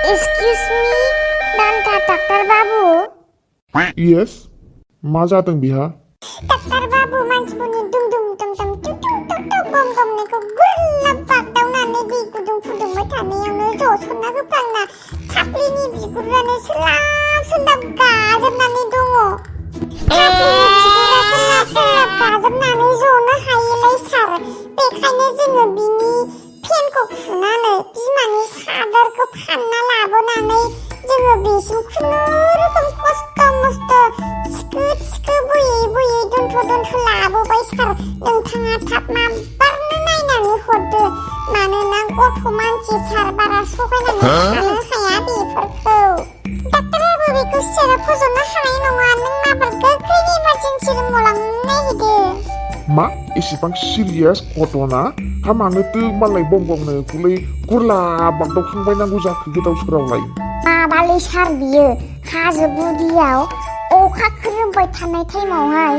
Excuse me, Nanta Doctor Babu. Yes, मा जादों बिहा? Doctor Babu मानसिफोरनि दुं गम-गमनायखौ गुरलाब बागदावनानै दै गुदुं फुदुंबाय थानायावनो जसनना होफ्लांना थाफ्लिनि बिगुरानो सोलाब गाजोबनानै दङ। थाफ्लिनि बिगुरा सोलाब गाजोबनानै जनो हायैलाय सार। बेखायनो जोङो बिनि फेनखौ खुनानै बिमानि सादोरखौ फानना लाबोनानै जोङो बेसिम खुनुरुखुम खस्थ' मस्थ' थिखो बोयै दोनथ' लाबोबाय सार। नोंथाङा थाब माबारनो नायनानै हरदो, मानोना गथ' मानसि सार बारा सहायनानै थानो हाया बेफोरखौ। डाक्टाराबो बेखौ सियाराव फज'नो हानाय नङा। नों माबार गोख्रैनो इमारजेन्सि रुमाव लांनो नागिरदो। मा एसेबां सिरियास घटना? हा मानोथो मालाय बंगंनो गुलै गुरला बागदावखांबाय नांगौ जाखो गोदाव सोरावलाय? माबालै सार बियो हाजो गुदियाव अखा खोरोमबाय थानाय टाइमावहाय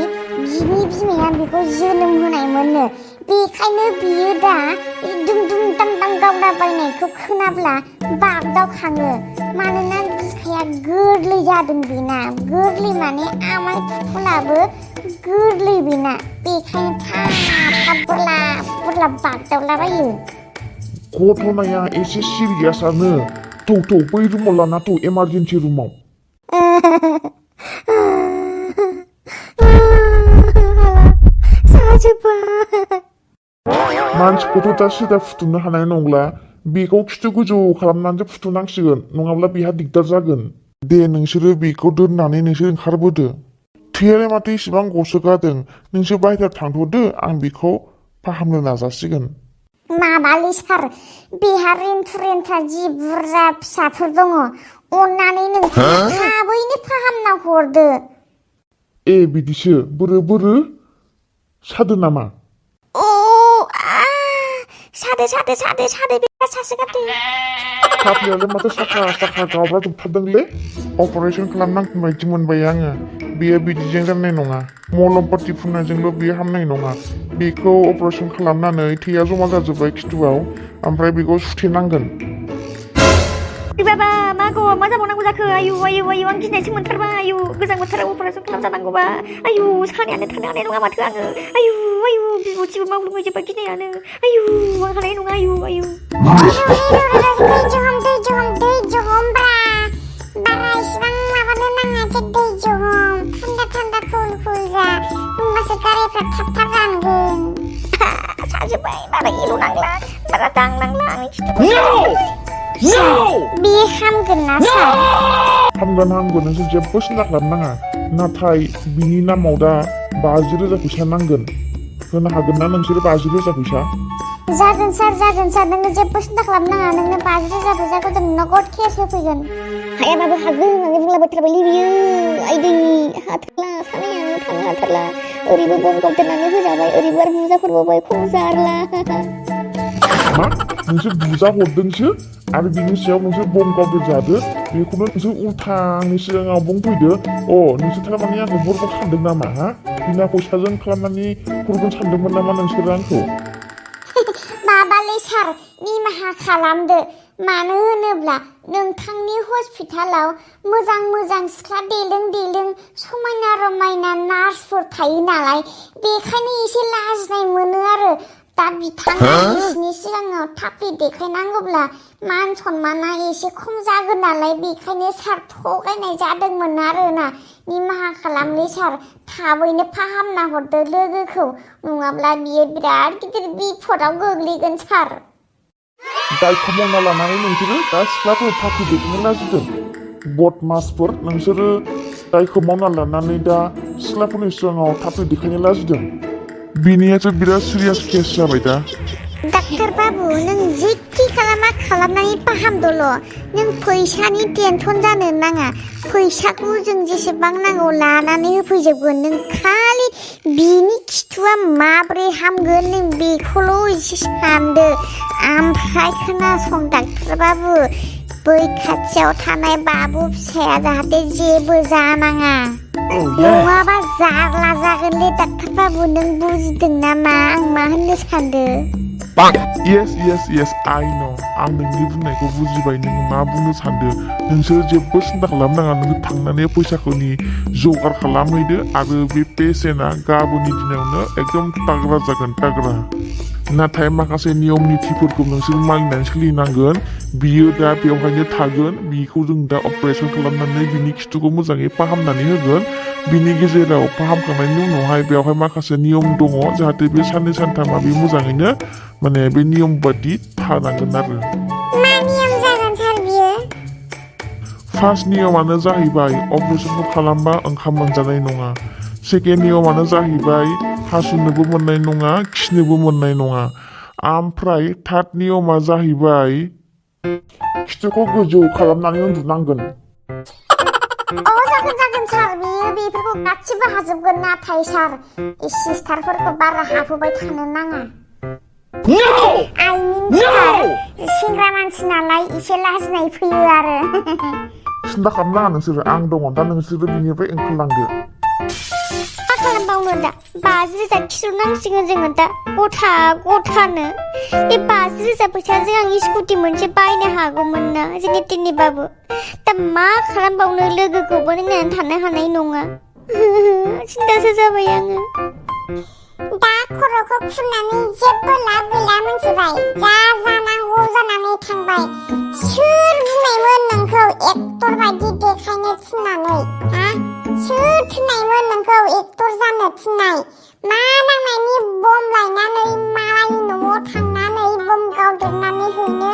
बिनि बिमाया बेखौ जोनोम होनायमोननो। बेखायनो बियो दा दुं दां गावलाबायनायखौ खोनाब्ला बागदावखाङो। मानोना बिखाया गोरलै जादों बेना, गोरलै माने आमाय थुखुलाबो गोरलै बेना। बेखायनो थाब बुरला बागदावलाबायो। घटनाया एसे सिरियासआनो। थौ बै रुमाव लाना थौ, इमारजेन्सि रुमाव। मानसिखौथ' दा सिदा फुथुनो हानाय नंला, बेखौ खिथु गोजौ खालामनानैसो फुथुनांसिगोन, नङाब्ला बेहा दिगदार जागोन। दे नोंसोरो बेखौ दोननानै नोंसोर ओंखारबोदो। थैयालाय माथो इसेबां गसोगारदों, नोंसोर बाहेरायाव थांथ'दो, आं बेखौ फाहामनो नाजासिगोन। माबालै सार, बेहा रेन्टुरेन्टफ्रा जि बुरजा फिसाफोर दङ, अन्नानै नोंथाङा थाबैनो फाहामना हरदो। ए बिदिसो, बोरो सादो नामा? सादो बिराद सासो गारदो। थाफ्लियालाय माथो साखा गावब्रा जोबथारदोंलै। अपारेसन खालामनांगौ बायदि मोनबाय आङो। बेयो बिदिजों जानाय नङा, मलम पाटि फुननायजोंल' बेयो हामनाय नङा। बेखौ अपारेसन खालामनानै थैया जमा जाजोब्बाय खिथुआव, ओमफ्राय बेखौ सुथेनांगोन। बाबा मा जाबावनांगौ जाखो? आयु आं गिनायसो मोनथारबाय। आयु गोजां बोथोराव अपारेसन खालामजानांगौबा आयु सानायानो थानो हानाय नङा माथो आङो। आयु बिबुथिबो मावलुंबायजोब्बाय गिनायानो। आयु आं हानाय नङा। आयु दै जहमब्रा बारा इसिबां माबानो नाङा जे दै जहम। थान्दा कुल जा, होमबासो गारायफ्रा थाब रानगोन। साजोब्बाय, बारा एल' नांला, बारा दांनांला आंनि खिथुखौ। बे हामगोन ना सार? हामगोन नोंसोर जेबो सिन्था खालामनाङा। नाथाय बिनि नामाव दा 50,000 फैसा नांगोन। होनो हागोन ना नोंसोर 50,000 फैसा? जागोन सार, नोङो जेबो सिन्था खालामनाङा। नोंनो 50,000 फैसाखौ जों नगद केस होफैगोन। हायाबाबो हागोन होननानै बुंलाबायथारबायलै बियो। आइदै हाथारला, सानायानो थानो हाथारला। ओरैबो बम गावदेरनानै होजाबाय, ओरैबो आरो बुजाफोरबावबाय, खम जारला। मा नोंसोर बुजा हरदोंसो आरो बिनि सायाव नोंसोर बम गावदेर जादो? बेखौनो नोंसोर उल्था आंनि सिगाङाव बुंफैदो। नोंसोर थारमाने आंखौ हरगोन सानदों नामा? बिना फैसाजों खालामनानै हरगोन सानदोंमोन नामा नोंसोरो आंखौ? माबालै सार, निमाहा खालामदो। मानो होनोब्ला नोंथांनि हस्पिटालाव मोजां सिख्ला देलों समायना रमायना नार्सफोर थायो नालाय, बेखायनो एसे लाजिनाय मोनो आरो। दा बिथाङा बिसिनि सिगाङाव थाफ्लि देखायनांगौब्ला मान सनमाना एसे खम जागोन नालाय, बेखायनो सार थगायनाय जादोंमोन आरोना। निमाहा खालामलै सार, थाबैनो फाहामना हरदो लोगोखौ, नङाब्ला बियो बिराद गिदिर बिपदआव गोग्लैगोन सार। दायखौ मावना लानानै नोंसोरो दा सिख्लाफोर थाफ्लि देखायनो लाजिदों। बदमासफोर, नोंसोरो दायखौ मावना लानानै दा सिख्लाफोरनि सिगाङाव थाफ्लि देखायनो लाजिदों। बिनियाथ' बिराद सिरियास केस जाबाय दा। डाक्टार बाबु, नों जेखि खालामनानै फाहामदोल'। नों फैसानि टेनसन जानो नाङा। फैसाखौ जों जेसेबां नांगौ लानानै होफैजोबगोन। नों खालि बिनि खिथुआ माब्रै हामगोन नों बेखौल' एसे सानदो। ओमफ्राय खोनासं डाक्टार बाबु, बै खाथियाव थानाय बाबु फिसाया जाहाथे जेबो जानाङा, नङाबा जारला जागोनलै डाक्टार बाबु। नों बुजिदों नामा आं मा होननो सानदों? yes I know आं नोंनि बुंनायखौ बुजिबाय नों मा बुंनो सानदों नोंसोर जेबो सिन्था खालामनाङा नों थांनानै फैसाखौनि जगार खालामहैदो आरो बे पेसेन्टआ गाबोननि दिनावनो एकदम ताग्रा जागोन ताग्रा नाथाय माखासे नियम नितिफोरखौ नोंसोर मानिनानै सोलिनांगोन बियो दा बेवहायनो थागोन बिखौ जों दा अपारेसन खालामनानै बिनि खिथुखौ मोजाङै फाहामनानै होगोन बिनि गेजेराव फाहामखांनायनि उनावहाय बेवहाय माखासे नियम दङ जाहाथे बे साननै सानथामा बे मोजाङैनो माने बे नियम बादि थानांगोन आरो मा नियम जागोन सार बियो फार्स्ट नियमानो जाहैबाय अपारेसनखौ खालामबा ओंखाम मोनजानाय नङा सेकेन्ड नियमानो जाहैबाय हासुनोबो मोननाय नङा खिनोबो मोननाय नङा ओमफ्राय थार्ड नियमा जाहैबाय खिथुखौ गोजौ खालामनानै उन्दुनांगोन जागोन सार बियो बेफोरखौ गासिबो हाजोबगोन नाथाय सार सिस्टारफोरखौ बारा हाबहोबाय थानो नाङा आइ मिन सार सेंग्रा मानसि नालाय एसे लाजिनाय फैयो आरो सिन्था खालामनाङा नोंसोरो आं दङ दा नोंसोरो बिनिफ्राय ओंखारलांदो मा खालामबावनो दा 5,000 खिथुनांसिगोन जोङो दा गथानो बे 5,000 फैसाजों आं स्कुटि मोनसे बायनो हागौमोन ना जेने तेनेबाबो दा मा खालामबावनो लोगोखौबो नायनानै थानो हानाय नङा सिन्थासो जाबाय आङो दा खर'खौ फुननानै जेबो लाब गैला मिथिबाय जा जानांगौ जानानै थांबाय सोर बुंनायमोन नोंखौ एक्टर बायदि देखायनो थिननानै हा सोर थिननायमोन नोंखौ एक्टर जानो थिननाय मा नांनायनि बम लायनानै मालायनि न'आव थांनानै बम गावदेरनानै हैनो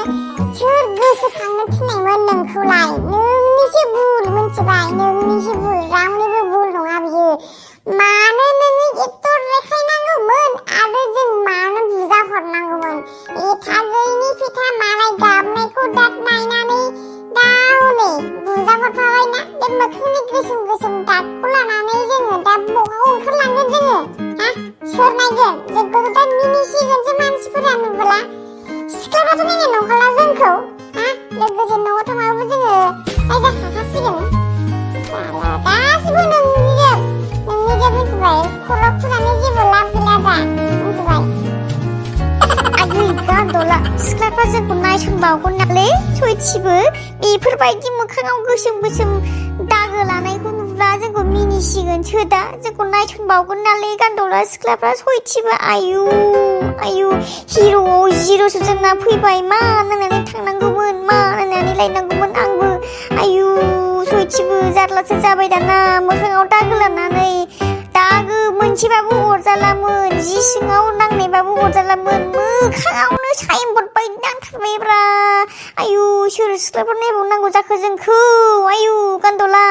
सोर गोसोखांनो थिननायमोन नोंखौलाय नोंनिसो भुल मिथिबाय नोंनिसो भुल रावनिबो भुल नङा बियो मानो नोङो एक्टर देखायनांगौमोन आरो जों मानो बुजा हरनांगौमोन एथा गैयिनि फिथा मालाय गाबनायखौ दा नायनानै दा हनै बुजा हरफाबायना बे मोखांनि गोसोम दागखौ लानानै जोङो दा बहाव ओंखारलांगोन जोङो हा सोर नायगोन जोंखौ दा मिनिसिगोनसो मानसिफोरा नुबोला सिख्लाफ्राथ' नायनाय नंखाला जोंखौ हा लोगोसे न'आव थांबाबो जोङो नायजाखाखासिगोन गासिबो नोंनिजों मिथिबाय खर' फुनानै जेबो लाब गैला दा मिथिबाय आयै गान्दला सिख्लाफ्रा जोंखौ नायसनबावगोन नालै सयथिबो बेफोरबायदि मोखाङाव गोसोम दागो लानायखौ नुब्ला जोंखौ मिनिसिगोनसो दा जोंखौ नायसनबावगोन नालै गान्दला सिख्लाफ्रा सयथिबो आयु हिर'आव जिर'सो जोंना फैबाय मा नायनानै थांनांगौमोन मा नायनानै लायनांगौमोन आंबो आयु सयथिबो जारलासो जाबाय दाना मोखाङाव दागो लानानै दागो मोनसेबाबो अरजालामोन जि सिङाव नांनायबाबो अरजालामोन मोखाङावनो साइनबर्ड बायदि नांथारबायब्रा आयु सोर सिख्लाफोर नायबावनांगौ जाखो जोंखौ आयु गान्दला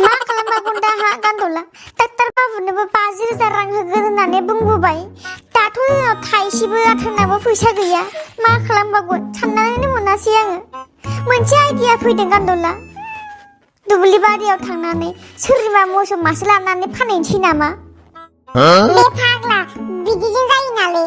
मा खालामबावगोन दा हा गान्दला डाक्टार बाबुनोबो 50,000 रां होगोन होननानै बुंबोबाय दाथ' जोंनाव थाइसेबो आथोनाबो फैसा गैया मा खालामबावगोन साननानैनो मोनासै आङो मोनसे आइडिया फैदों गान्दला दुब्लि बारियाव थांनानै सोरनिबा मोसौ मासे लानानै फानहैनोसै नामा बे फाग्ला बिदिजों जायो नालै